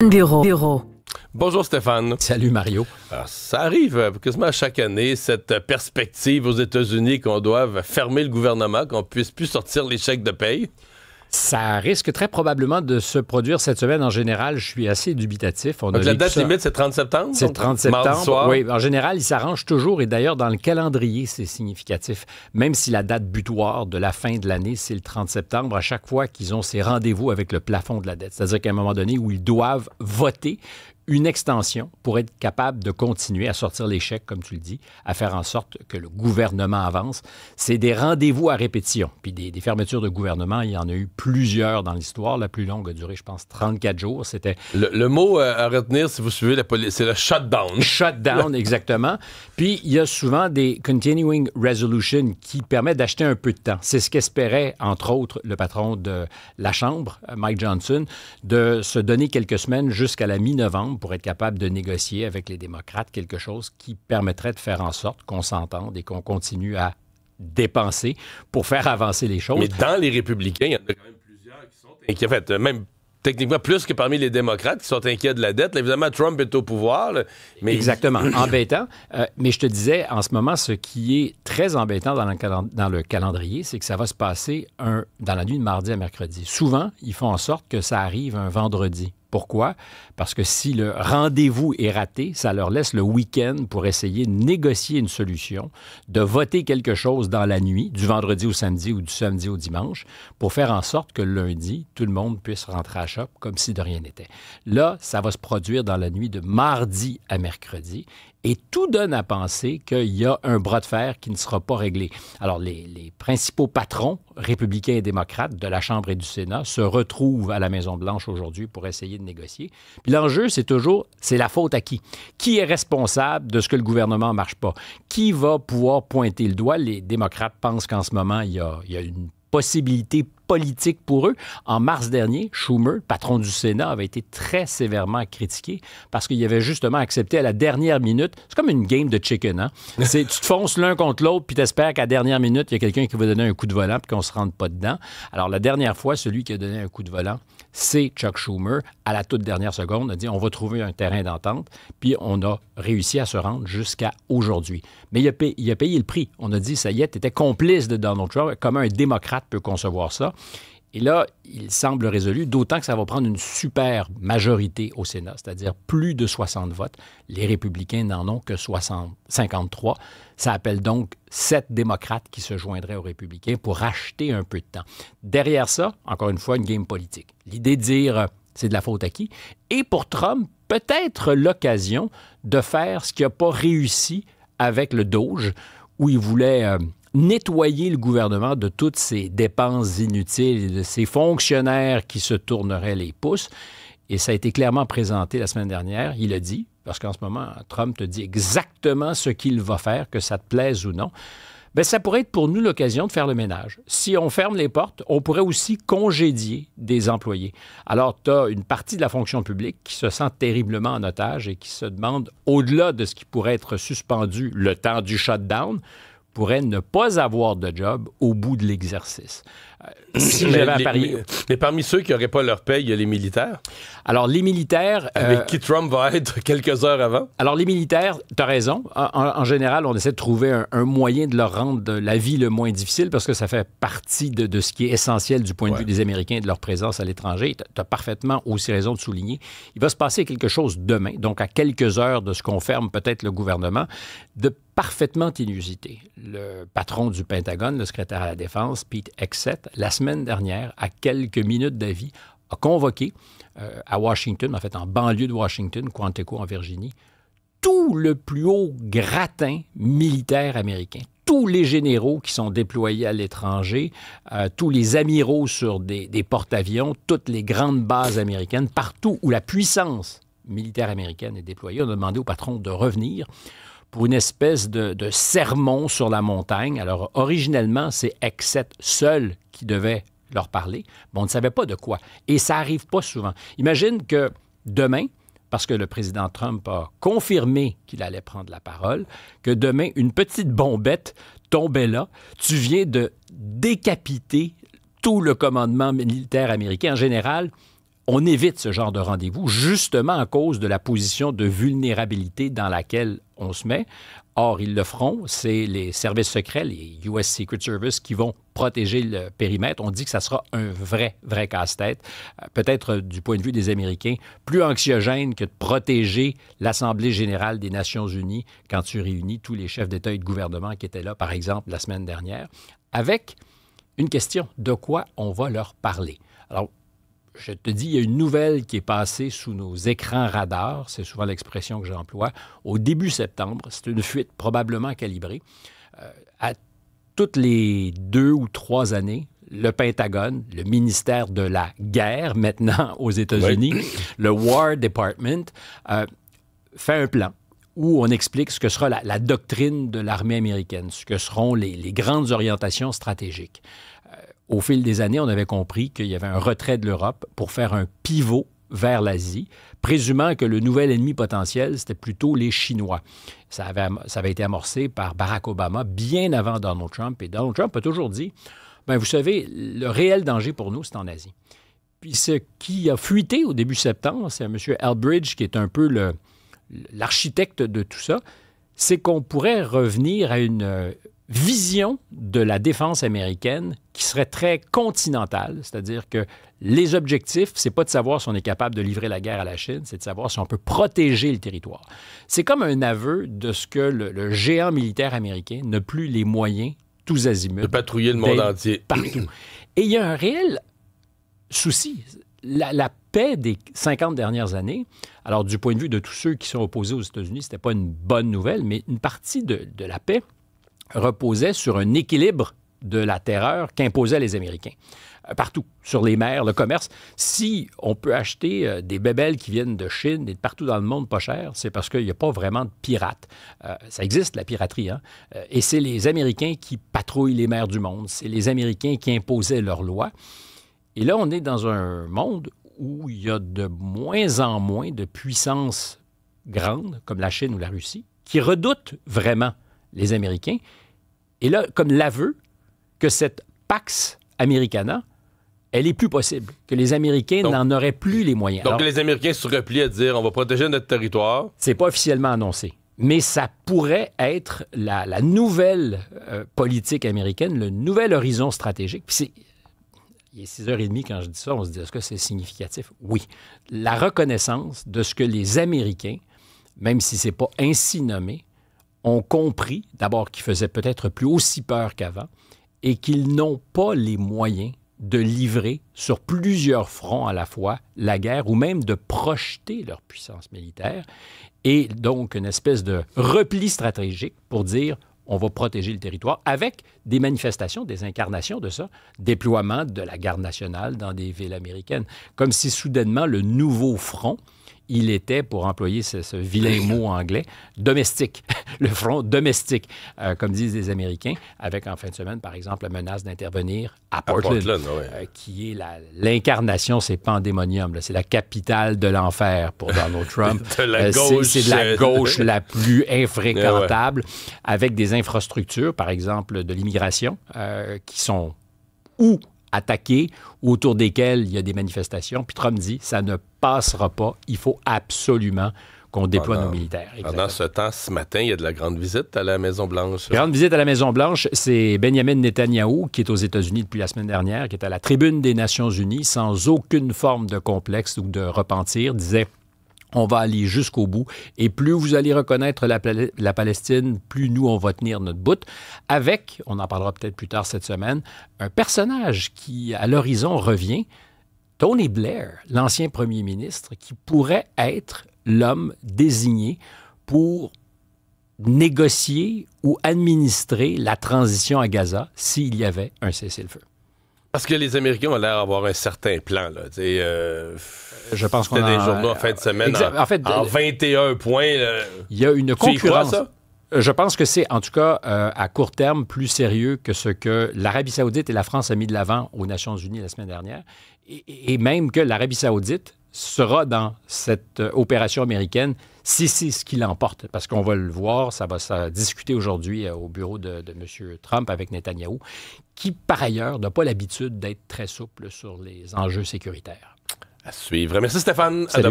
Bureau. Bonjour Stéphane. Salut Mario. Alors, ça arrive quasiment à chaque année, cette perspective aux États-Unis qu'on doive fermer le gouvernement, qu'on puisse plus sortir les chèques de paye. Ça risque très probablement de se produire cette semaine. En général, je suis assez dubitatif. Donc la date limite, c'est 30 septembre? C'est 30 septembre. Mardi soir. Oui, en général, ils s'arrangent toujours. Et d'ailleurs, dans le calendrier, c'est significatif. Même si la date butoir de la fin de l'année, c'est le 30 septembre, à chaque fois qu'ils ont ces rendez-vous avec le plafond de la dette. C'est-à-dire qu'à un moment donné où ils doivent voter une extension pour être capable de continuer à sortir les chèques, comme tu le dis, à faire en sorte que le gouvernement avance. C'est des rendez-vous à répétition. Puis des fermetures de gouvernement, il y en a eu plusieurs dans l'histoire. La plus longue a duré, je pense, 34 jours. C'était... Le mot à retenir, si vous suivez la police, c'est le shutdown. Shutdown, exactement. Puis, il y a souvent des continuing resolutions qui permettent d'acheter un peu de temps. C'est ce qu'espérait, entre autres, le patron de la Chambre, Mike Johnson, de se donner quelques semaines jusqu'à la mi-novembre pour être capable de négocier avec les démocrates quelque chose qui permettrait de faire en sorte qu'on s'entende et qu'on continue à dépenser pour faire avancer les choses. Mais dans les républicains, il y en a quand même plusieurs qui sont inquiets. En fait, même techniquement plus que parmi les démocrates qui sont inquiets de la dette. Là, évidemment, Trump est au pouvoir. Là, mais... Exactement. Embêtant. Mais je te disais, en ce moment, ce qui est très embêtant dans le calendrier, c'est que ça va se passer dans la nuit de mardi à mercredi. Souvent, ils font en sorte que ça arrive un vendredi. Pourquoi? Parce que si le rendez-vous est raté, ça leur laisse le week-end pour essayer de négocier une solution, de voter quelque chose dans la nuit, du vendredi au samedi ou du samedi au dimanche, pour faire en sorte que le lundi, tout le monde puisse rentrer à la shop comme si de rien n'était. Là, ça va se produire dans la nuit de mardi à mercredi. Et tout donne à penser qu'il y a un bras de fer qui ne sera pas réglé. Alors, les principaux patrons, républicains et démocrates, de la Chambre et du Sénat, se retrouvent à la Maison-Blanche aujourd'hui pour essayer de négocier. Puis l'enjeu, c'est la faute à qui? Qui est responsable de ce que le gouvernement ne marche pas? Qui va pouvoir pointer le doigt? Les démocrates pensent qu'en ce moment, il y a une possibilité politique pour eux. En mars dernier, Schumer, patron du Sénat, avait été très sévèrement critiqué parce qu'il avait justement accepté à la dernière minute. C'est comme une game de chicken, hein? Tu te fonces l'un contre l'autre puis t'espères qu'à la dernière minute, il y a quelqu'un qui va donner un coup de volant puis qu'on se rende pas dedans. Alors, la dernière fois, celui qui a donné un coup de volant, c'est Chuck Schumer. À la toute dernière seconde, a dit on va trouver un terrain d'entente, puis on a réussi à se rendre jusqu'à aujourd'hui. Mais il a payé le prix. On a dit, ça y est, t'étais complice de Donald Trump. Comment un démocrate peut concevoir ça? Et là, il semble résolu, d'autant que ça va prendre une super majorité au Sénat, c'est-à-dire plus de 60 votes. Les républicains n'en ont que 53. Ça appelle donc 7 démocrates qui se joindraient aux républicains pour racheter un peu de temps. Derrière ça, encore une fois, une game politique. L'idée de dire c'est de la faute à qui? Et pour Trump, peut-être l'occasion de faire ce qu'il n'a pas réussi avec le Doge, où il voulait nettoyer le gouvernement de toutes ces dépenses inutiles et de ces fonctionnaires qui se tourneraient les pouces. Et ça a été clairement présenté la semaine dernière. Il a dit, parce qu'en ce moment, Trump te dit exactement ce qu'il va faire, que ça te plaise ou non. Bien, ça pourrait être pour nous l'occasion de faire le ménage. Si on ferme les portes, on pourrait aussi congédier des employés. Alors, tu as une partie de la fonction publique qui se sent terriblement en otage et qui se demande, au-delà de ce qui pourrait être suspendu le temps du shutdown, pourrait ne pas avoir de job au bout de l'exercice. Si j'avais à parier... Mais parmi ceux qui n'auraient pas leur paye, il y a les militaires. Alors, les militaires... Avec qui Trump va être quelques heures avant. Alors, les militaires, tu as raison. En général, on essaie de trouver un moyen de leur rendre la vie le moins difficile parce que ça fait partie de ce qui est essentiel du point de vue des Américains et de leur présence à l'étranger. Tu as parfaitement aussi raison de souligner. Il va se passer quelque chose demain, donc à quelques heures de ce qu'on ferme peut-être le gouvernement, de parfaitement inusité. Le patron du Pentagone, le secrétaire à la Défense, Pete Hegseth, la semaine dernière, à quelques minutes d'avis, a convoqué à Washington, en fait en banlieue de Washington, Quantico en Virginie, tout le plus haut gratin militaire américain. Tous les généraux qui sont déployés à l'étranger, tous les amiraux sur des porte-avions, toutes les grandes bases américaines, partout où la puissance militaire américaine est déployée, on a demandé au patron de revenir pour une espèce de sermon sur la montagne. Alors, originellement, c'est Hegseth seul qui devait leur parler, mais on ne savait pas de quoi. Et ça n'arrive pas souvent. Imagine que demain, parce que le président Trump a confirmé qu'il allait prendre la parole, que demain, une petite bombette tombait là. Tu viens de décapiter tout le commandement militaire américain. En général, on évite ce genre de rendez-vous justement à cause de la position de vulnérabilité dans laquelle on se met. Or, ils le feront. C'est les services secrets, les US Secret Service, qui vont protéger le périmètre. On dit que ça sera un vrai casse-tête. Peut-être du point de vue des Américains, plus anxiogène que de protéger l'Assemblée générale des Nations unies quand tu réunis tous les chefs d'État et de gouvernement qui étaient là, par exemple, la semaine dernière, avec une question, de quoi on va leur parler? Alors, je te dis, il y a une nouvelle qui est passée sous nos écrans radars, c'est souvent l'expression que j'emploie, au début septembre. C'est une fuite probablement calibrée. À toutes les 2 ou 3 années, le Pentagone, le ministère de la guerre, maintenant aux États-Unis, le War Department, fait un plan où on explique ce que sera la doctrine de l'armée américaine, ce que seront les grandes orientations stratégiques. Au fil des années, on avait compris qu'il y avait un retrait de l'Europe pour faire un pivot vers l'Asie, présumant que le nouvel ennemi potentiel, c'était plutôt les Chinois. Ça avait été amorcé par Barack Obama bien avant Donald Trump. Et Donald Trump a toujours dit, bien, vous savez, le réel danger pour nous, c'est en Asie. Puis ce qui a fuité au début septembre, c'est M. Elbridge, qui est un peu l'architecte de tout ça, c'est qu'on pourrait revenir à une vision de la défense américaine qui serait très continentale, c'est-à-dire que les objectifs, c'est pas de savoir si on est capable de livrer la guerre à la Chine, c'est de savoir si on peut protéger le territoire. C'est comme un aveu de ce que le géant militaire américain n'a plus les moyens, tous azimuts, de patrouiller le monde entier. Partout. Et il y a un réel souci. La paix des 50 dernières années, alors du point de vue de tous ceux qui sont opposés aux États-Unis, c'était pas une bonne nouvelle, mais une partie de la paix reposait sur un équilibre de la terreur qu'imposaient les Américains. Partout, sur les mers, le commerce. Si on peut acheter des bébelles qui viennent de Chine et de partout dans le monde pas cher, c'est parce qu'il n'y a pas vraiment de pirates. Ça existe, la piraterie, hein? Et c'est les Américains qui patrouillent les mers du monde. C'est les Américains qui imposaient leurs lois. Et là, on est dans un monde où il y a de moins en moins de puissances grandes, comme la Chine ou la Russie, qui redoutent vraiment les Américains. Et là, comme l'aveu que cette Pax Americana, elle est plus possible, que les Américains n'en auraient plus les moyens. Donc, alors, les Américains se replient à dire on va protéger notre territoire. C'est pas officiellement annoncé, mais ça pourrait être la nouvelle politique américaine, le nouvel horizon stratégique. Puis il est 6h30 quand je dis ça, on se dit, est-ce que c'est significatif? Oui. La reconnaissance de ce que les Américains, même si c'est pas ainsi nommé, ont compris, d'abord, qu'ils faisaient peut-être plus aussi peur qu'avant et qu'ils n'ont pas les moyens de livrer sur plusieurs fronts à la fois la guerre ou même de projeter leur puissance militaire et donc une espèce de repli stratégique pour dire on va protéger le territoire avec des manifestations, des incarnations de ça, déploiement de la garde nationale dans des villes américaines, comme si soudainement le nouveau front il était, pour employer ce vilain mot anglais, domestique, le front domestique, comme disent les Américains, avec en fin de semaine, par exemple, la menace d'intervenir à Portland, qui est l'incarnation, c'est pandémonium, là, c'est la capitale de l'enfer pour Donald Trump. C'est de la gauche la plus infréquentable, avec des infrastructures, par exemple, de l'immigration, qui sont où attaqués, autour desquels il y a des manifestations. Puis Trump dit, ça ne passera pas. Il faut absolument qu'on déploie nos militaires. Pendant ce temps, ce matin, il y a de la grande visite à la Maison-Blanche. Grande visite à la Maison-Blanche, c'est Benjamin Netanyahou, qui est aux États-Unis depuis la semaine dernière, qui est à la tribune des Nations unies, sans aucune forme de complexe ou de repentir, disait on va aller jusqu'au bout. Et plus vous allez reconnaître la Palestine, plus nous, on va tenir notre bout. Avec, on en parlera peut-être plus tard cette semaine, un personnage qui, à l'horizon, revient, Tony Blair, l'ancien premier ministre, qui pourrait être l'homme désigné pour négocier ou administrer la transition à Gaza s'il y avait un cessez-le-feu. Parce que les Américains ont l'air d'avoir un certain plan. Là. Je pense qu'on a des journaux en fin de semaine en 21 points. Il y a une concurrence. Tu y crois, ça? Je pense que c'est, en tout cas, à court terme, plus sérieux que ce que l'Arabie saoudite et la France ont mis de l'avant aux Nations unies la semaine dernière. Et même que l'Arabie saoudite sera dans cette opération américaine si c'est ce qui l'emporte. Parce qu'on va le voir, ça va se discuter aujourd'hui au bureau de M. Trump avec Netanyahou, qui, par ailleurs, n'a pas l'habitude d'être très souple sur les enjeux sécuritaires. À suivre. Merci Stéphane. À Salut. demain.